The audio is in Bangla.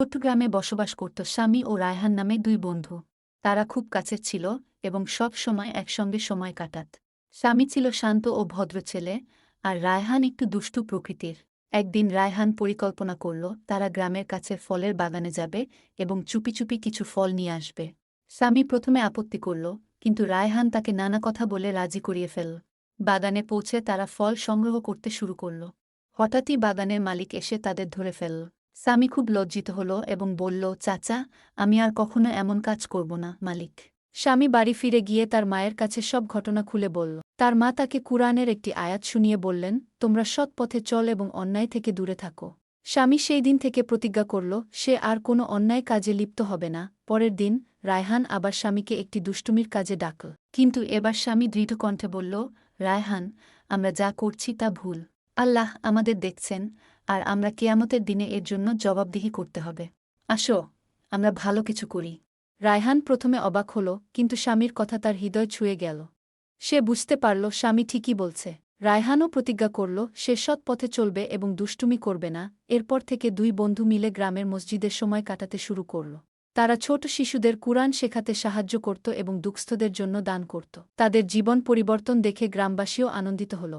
চট্টগ্রামে বসবাস করত স্বামী ও রায়হান নামে দুই বন্ধু। তারা খুব কাছের ছিল এবং সব সময় একসঙ্গে সময় কাটাত। স্বামী ছিল শান্ত ও ভদ্র ছেলে, আর রায়হান একটু দুষ্টু প্রকৃতির। একদিন রায়হান পরিকল্পনা করল তারা গ্রামের কাছে ফলের বাগানে যাবে এবং চুপি চুপি কিছু ফল নিয়ে আসবে। স্বামী প্রথমে আপত্তি করল, কিন্তু রায়হান তাকে নানা কথা বলে রাজি করিয়ে ফেলল। বাগানে পৌঁছে তারা ফল সংগ্রহ করতে শুরু করল। হঠাৎই বাগানের মালিক এসে তাদের ধরে ফেলল। স্বামী খুব লজ্জিত হল এবং বলল, চাচা, আমি আর কখনো এমন কাজ করব না, মালিক। স্বামী বাড়ি ফিরে গিয়ে তার মায়ের কাছে সব ঘটনা খুলে বলল। তার মা তাকে কুরআনের একটি আয়াত শুনিয়ে বললেন, তোমরা সৎ পথে চল এবং অন্যায় থেকে দূরে থাকো। স্বামী সেই দিন থেকে প্রতিজ্ঞা করল সে আর কোনো অন্যায় কাজে লিপ্ত হবে না। পরের দিন রায়হান আবার স্বামীকে একটি দুষ্টুমির কাজে ডাকল, কিন্তু এবার স্বামী দৃঢ় কণ্ঠে বলল, রায়হান, আমরা যা করছি তা ভুল। আল্লাহ আমাদের দেখছেন, আর আমরা কিয়ামতের দিনে এর জন্য জবাবদিহি করতে হবে। আসো, আমরা ভালো কিছু করি। রায়হান প্রথমে অবাক হল, কিন্তু স্বামীর কথা তার হৃদয় ছুঁয়ে গেল। সে বুঝতে পারল স্বামী ঠিকই বলছে। রায়হানও প্রতিজ্ঞা করল সে সৎ পথে চলবে এবং দুষ্টুমি করবে না। এরপর থেকে দুই বন্ধু মিলে গ্রামের মসজিদে সময় কাটাতে শুরু করল। তারা ছোট শিশুদের কুরআন শেখাতে সাহায্য করত এবং দুঃস্থদের জন্য দান করত। তাদের জীবন পরিবর্তন দেখে গ্রামবাসীও আনন্দিত হল।